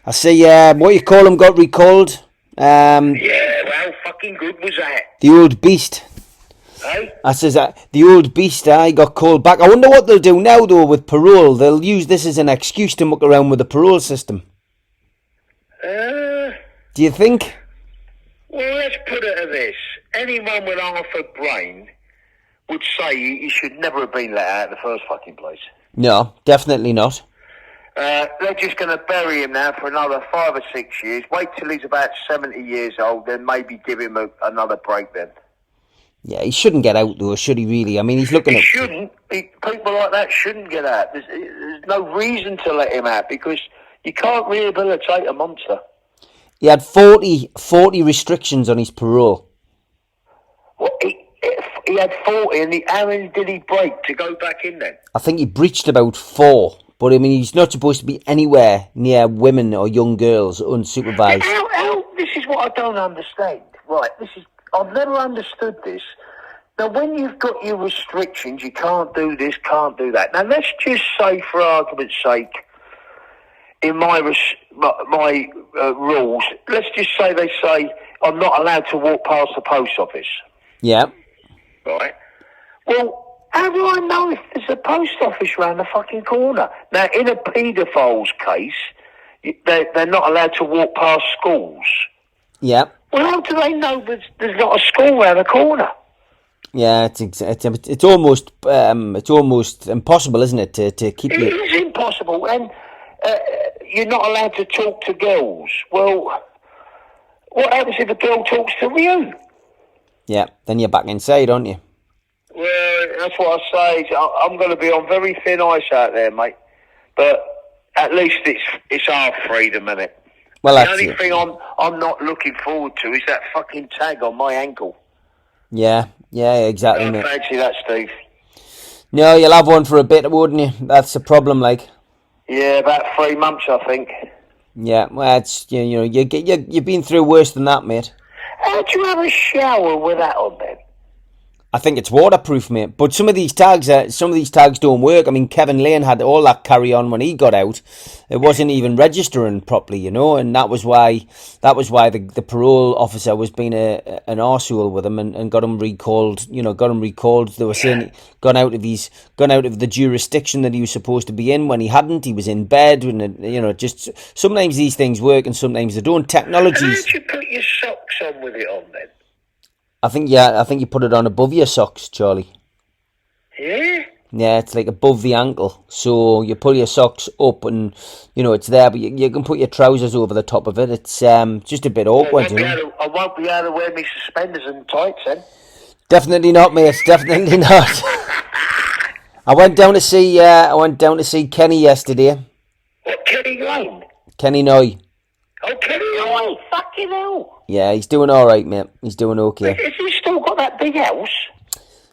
I see, what you call him got recalled. Yeah, well, fucking good was that. The old beast. Hey? I says that the old beast, got called back. I wonder what they'll do now, though, with parole. They'll use this as an excuse to muck around with the parole system. Do you think? Well, let's put it at this. Anyone with half a brain would say he should never have been let out in the first fucking place. No, definitely not. They're just going to bury him now for another 5 or 6 years. Wait till he's about 70 years old, then maybe give him another break then. Yeah, he shouldn't get out, though, should he really? I mean, he's looking He at... shouldn't. People like that shouldn't get out. There's no reason to let him out because you can't rehabilitate a monster. He had 40 restrictions on his parole. Well, he had 40, and how many did he break to go back in then? I think he breached about 4. But, I mean, he's not supposed to be anywhere near women or young girls unsupervised. This is what I don't understand. Right, I've never understood this. Now, when you've got your restrictions, you can't do this, can't do that. Now, let's just say, for argument's sake, in my rules, let's just say they say I'm not allowed to walk past the post office. Yeah. Right. Well, how do I know if there's a post office round the fucking corner? Now, in a paedophile's case, they're not allowed to walk past schools. Yeah. Well, how do they know there's not a school round the corner? Yeah, it's almost impossible, isn't it, to keep it? It is impossible, and you're not allowed to talk to girls. Well, what happens if a girl talks to you? Yeah, then you're back inside, aren't you? Well, that's what I say. I'm going to be on very thin ice out there, mate. But at least it's our freedom, isn't it? Well, the only thing I'm not looking forward to is that fucking tag on my ankle. Yeah, exactly, mate. I fancy that, Steve. No, you'll have one for a bit, wouldn't you? That's the problem, like. Yeah, about 3 months, I think. Yeah, well, it's you've been through worse than that, mate. How do you have a shower with that on then? I think it's waterproof, mate. But some of these tags don't work. I mean, Kevin Lane had all that carry on when he got out. It wasn't even registering properly, and that was why the parole officer was being an arsehole with him and got him recalled. They were saying gone out of the jurisdiction that he was supposed to be in when he hadn't. He was in bed, and just sometimes these things work and sometimes they don't. Technologies. How did you put your socks on with it on then? I think you put it on above your socks, Charlie. Yeah? Yeah, it's like above the ankle. So you pull your socks up and, it's there, but you can put your trousers over the top of it. It's just a bit awkward, I won't be able to wear my suspenders and tights then. Definitely not, mate. Definitely not. I went down to see Kenny yesterday. What, Kenny Lane? Kenny Noy. Oh, Kenny Noy, fucking hell. Yeah, he's doing all right, mate. He's doing okay. Has he still got that big house?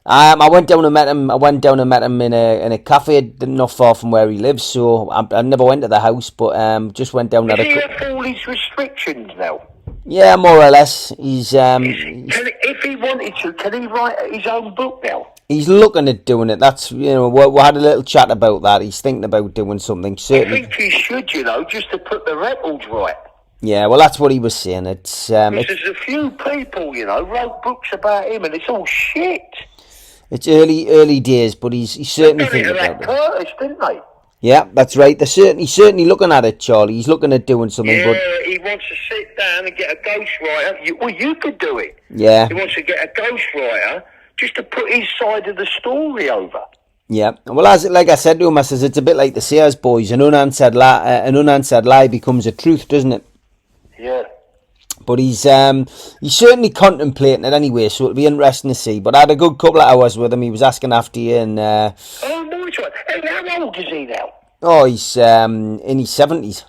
I went down and met him in a cafe not far from where he lives. So I never went to the house, but just went down. Does he have all his restrictions now? Yeah, more or less. He's if he wanted to, can he write his own book now? He's looking at doing it. That's we had a little chat about that. He's thinking about doing something. Certainly, I think he should. Just to put the records right. Yeah, well, that's what he was saying. There's a few people, wrote books about him, and it's all shit. It's early days, but he's certainly thinking about it. Curtis, didn't they? Yeah, that's right. He's certainly looking at it, Charlie. He's looking at doing something. Yeah, but he wants to sit down and get a ghostwriter. You could do it. Yeah. He wants to get a ghostwriter just to put his side of the story over. Yeah, well, like I said to him, I says it's a bit like the Sears boys. An unanswered lie becomes a truth, doesn't it? Yeah. But he's certainly contemplating it anyway, so it'll be interesting to see. But I had a good couple of hours with him. He was asking after you, and oh, nice one. And how old is he now? Oh, he's in his 70s.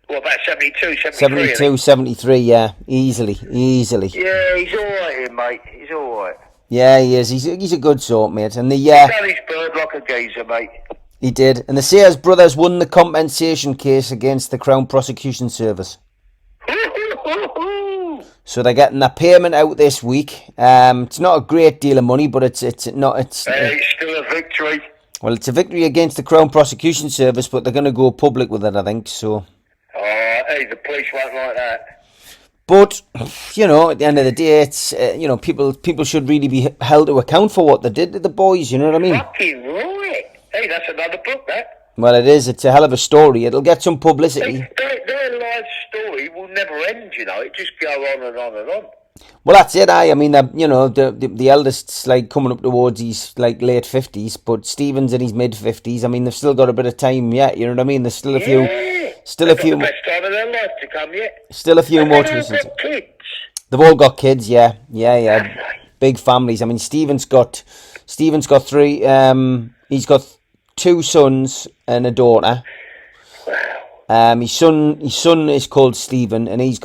What, about 72, 73? 72, 73, yeah, easily. Yeah, he's all right here, mate. He's all right. Yeah, he is. He's a good sort, mate. And He's done his bird like a geezer, mate. He did. And the Sears brothers won the compensation case against the Crown Prosecution Service. So they're getting their payment out this week. It's not a great deal of money, but it's still a victory. Well, it's a victory against the Crown Prosecution Service, but they're going to go public with it, I think. So. Hey, the police won't like that. But, you know, at the end of the day, it's, you know, people should really be held to account for what they did to the boys, you know what I mean? Fucking right. Hey, that's another book, that. Well, it is. It's a hell of a story. It'll get some publicity. Their life story will never end, you know. It just go on and on and on. Well, that's it. I mean, you know, the eldest's like coming up towards his like late 50s, but Stephen's in his mid 50s. I mean, they've still got a bit of time yet. You know what I mean? There's still a few, They've got the best time of their life to come yet. Still a few And more they've to all listen to. got kids. They've all got kids. Yeah. Big families. I mean, Stephen's got three. He's got 2 sons and a daughter. His son is called Stephen, and he's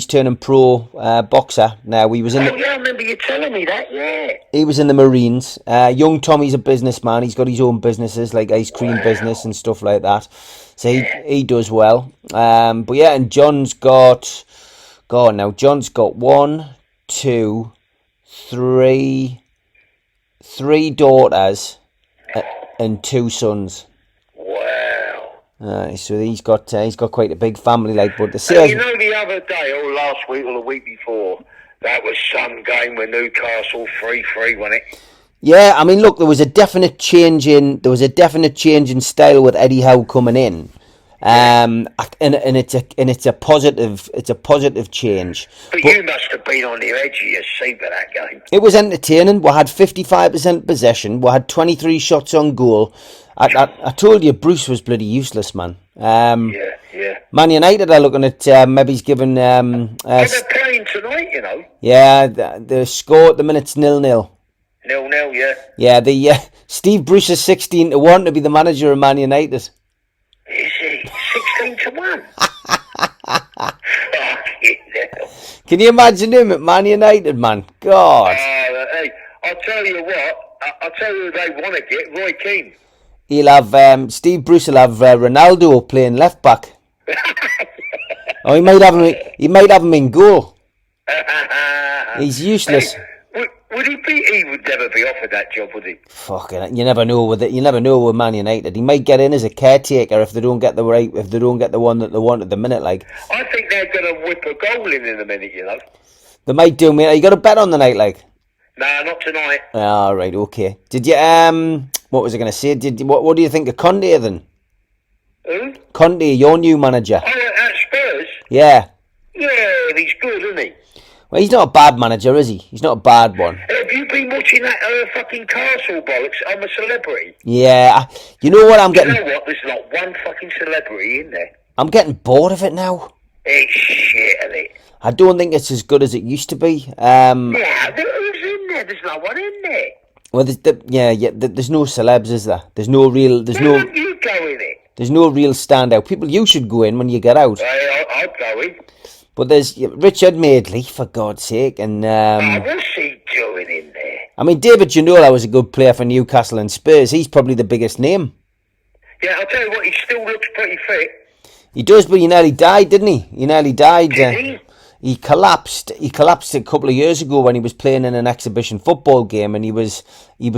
turning pro boxer now. He was in. I remember you telling me that. Yeah. He was in the Marines. Young Tommy's a businessman. He's got his own businesses like ice cream business and stuff like that. So he does well. But yeah, and John's got 1, 2, 3 daughters and 2 sons. So he's got quite a big family, like. But you know, the other day, or last week, or the week before, that was some game with Newcastle 3-3, wasn't it? Yeah, I mean, look, there was a definite change in style with Eddie Howe coming in, and it's a positive change. But you must have been on the edge of your seat for that game. It was entertaining. We had 55% possession. We had 23 shots on goal. I told you Bruce was bloody useless, man. Yeah. Man United are looking at maybe he's given. They're playing tonight, you know. Yeah, the score at the minute's 0-0. 0-0, yeah. Yeah, Steve Bruce is 16-1 to be the manager of Man United. Is he 16-1? Fucking hell. Can you imagine him at Man United, man? God. Hey, I'll tell you what. I'll tell you who they want to get. Roy Keane. He'll have Steve Bruce will have Ronaldo playing left back. Oh, he might have him in goal. He's useless. Hey, would he be? He would never be offered that job, would he? Fucking, you never know with it. You never know with Man United. He might get in as a caretaker if they don't get the one that they want at the minute. Like, I think they're going to whip a goal in a minute. You know. They might do, mate. You got a bet on the night, like? Nah, not tonight. All right, okay. Did you what was I going to say? What do you think of Conte then? Who? Conte, your new manager. Oh, at Spurs? Yeah. Yeah, he's good, isn't he? Well, he's not a bad manager, is he? He's not a bad one. Have you been watching that fucking Castle bollocks? I'm a Celebrity. Yeah. You know what I'm getting? You know what? There's not one fucking celebrity in there. I'm getting bored of it now. It's shit, isn't it? I don't think it's as good as it used to be. Yeah, who's in there? There's no one in there. Well, there's no celebs, is there? There's no real. You go in it. There's no real standout. People you should go in when you get out. I'll go in. But there's Richard Madeley, for God's sake, and what's he doing in there? I mean, David Ginola was a good player for Newcastle and Spurs. He's probably the biggest name. Yeah, I'll tell you what, he still looks pretty fit. He does, but he nearly died, didn't he? He nearly died. Did he? He collapsed. He collapsed a couple of years ago when he was playing in an exhibition football game, and he was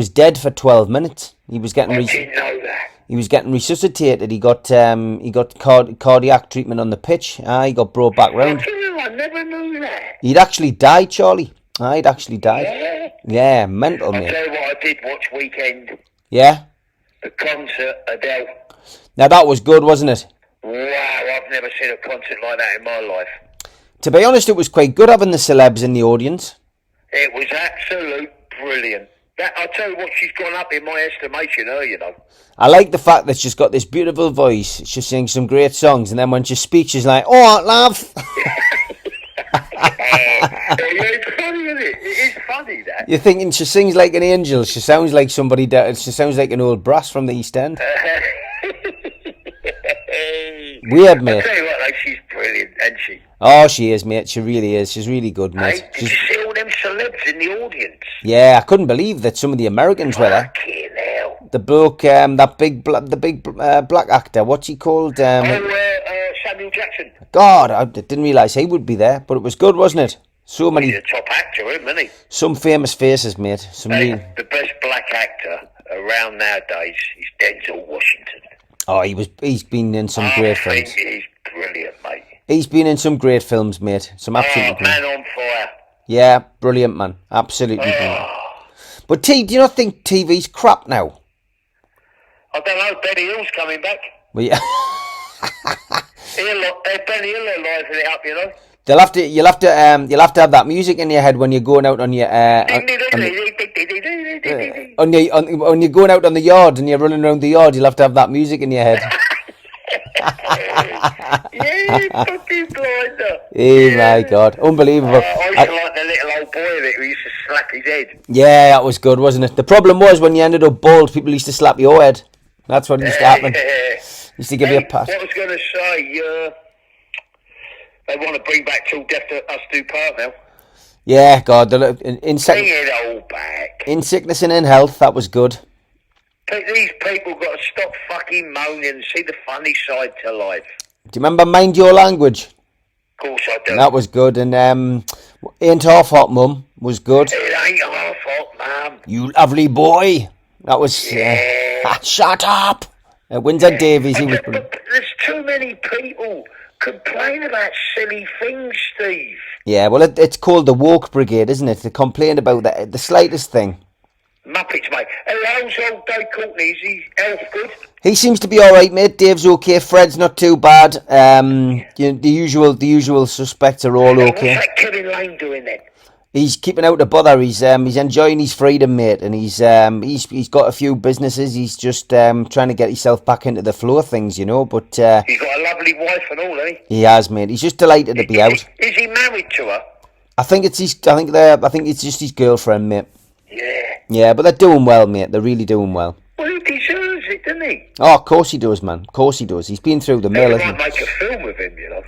dead for 12 minutes. He was getting. I didn't know that. He was getting resuscitated. He got cardiac treatment on the pitch. He got brought back round. I never knew that. He'd actually died, Charlie. He'd actually died. Yeah, mental, mate. I'll tell you what I did watch weekend. Yeah? The concert, Adele. Now that was good, wasn't it? Wow, I've never seen a concert like that in my life. To be honest, it was quite good having the celebs in the audience. It was absolute brilliant. I'll tell you what, she's gone up in my estimation, you know. I like the fact that she's got this beautiful voice. She sings some great songs, and then when she speaks, she's like, "Oh, love." It's funny, isn't it? It is funny, that. You're thinking she sings like an angel. She sounds like somebody. She sounds like an old brass from the East End. Weird, mate. I'll tell you what, like, she's brilliant, isn't she? Oh, she is, mate. She really is. She's really good, mate. Hey, did you see all them celebs in the audience? Yeah, I couldn't believe that some of the Americans were there. Fucking hell. The bloke, that big black actor, what's he called? Samuel Jackson. God, I didn't realise he would be there, but it was good, wasn't it? So many. He's a top actor, isn't he? Some famous faces, mate. The best black actor around nowadays is Denzel Washington. Oh, he's been in some great films. I think he's brilliant, mate. He's been in some great films, mate. Some absolutely great. Man on Fire. Yeah, brilliant, man. Absolutely brilliant. But do you not think TV's crap now? I don't know. Benny Hill's coming back. Well, yeah. Benny Hill are livening it up, you know. You'll have to have that music in your head when you're going out on your when you're going out on the yard and you're running around the yard. You'll have to have that music in your head. Yeah, fucking blinder. Oh my God, unbelievable! I used to like the little old boy that who used to slap his head. Yeah, that was good, wasn't it? The problem was when you ended up bald, people used to slap your head. That's what used to happen. Used to give you a pat. What I was going to say, they want to bring back Till Death Us Do Part now. Yeah, God, bring it all back. In sickness and in health, that was good. These people got to stop fucking moaning and see the funny side to life. Do you remember Mind Your Language? Of course I do. That was good. And Ain't Half Hot Mum was good. It ain't half hot, Mum. You lovely boy. That was... shut up. Windsor Davies, he was brilliant. But there's too many people complain about silly things, Steve. Yeah, well, it's called the woke brigade, isn't it? They complain about the slightest thing. Muppets, mate. How's old Dave Courtney? Is his health good? He seems to be all right, mate. Dave's okay. Fred's not too bad. The usual suspects are all okay. What's that Kevin Lane doing then? He's keeping out of bother. He's enjoying his freedom, mate, and he's got a few businesses. He's just trying to get himself back into the flow of things, you know. But he's got a lovely wife and all, hasn't he? He has, mate. He's just delighted to be out. Is he married to her? I think it's just his girlfriend, mate. Yeah. Yeah, but they're doing well, mate. They're really doing well. Well, he deserves it, doesn't he? Oh, of course he does, man. Of course he does. He's been through the mill, They hasn't might he? make a film with him, you know.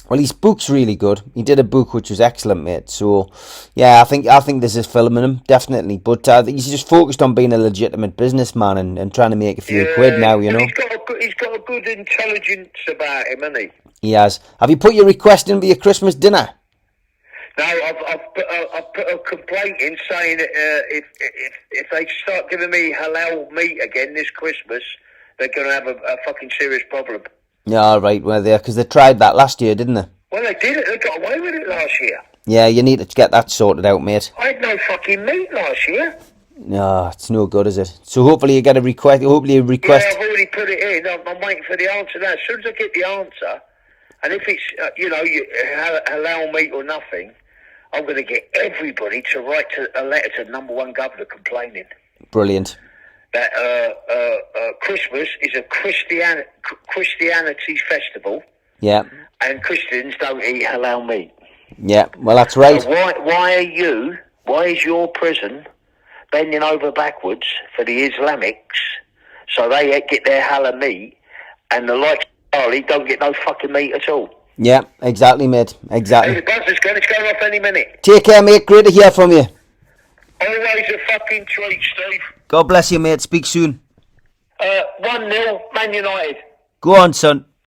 Well, his book's really good. He did a book which was excellent, mate. So, yeah, I think this is filming him, definitely. But he's just focused on being a legitimate businessman and trying to make a few quid now, you know. He's got a good intelligence about him, hasn't he? He has. Have you put your request in for your Christmas dinner? No, I've put a complaint in saying that if they start giving me halal meat again this Christmas, they're going to have a fucking serious problem. Yeah, all right, well, because they tried that last year, didn't they? Well, they did it. They got away with it last year. Yeah, you need to get that sorted out, mate. I had no fucking meat last year. No, it's no good, is it? So hopefully you get a request. Yeah, I've already put it in. I'm waiting for the answer now. As soon as I get the answer, and if it's halal meat or nothing, I'm going to get everybody to write a letter to number one governor complaining. Brilliant. That Christmas is a Christianity festival. Yeah. And Christians don't eat halal meat. Yeah, well, that's right. So why is your prison bending over backwards for the Islamics so they get their halal meat and the likes of Charlie don't get no fucking meat at all? Yeah, exactly, mate. Exactly. Hey, the bus is going off any minute. Take care, mate. Great to hear from you. Always a fucking treat, Steve. God bless you, mate. Speak soon. 1-0, Man United. Go on, son.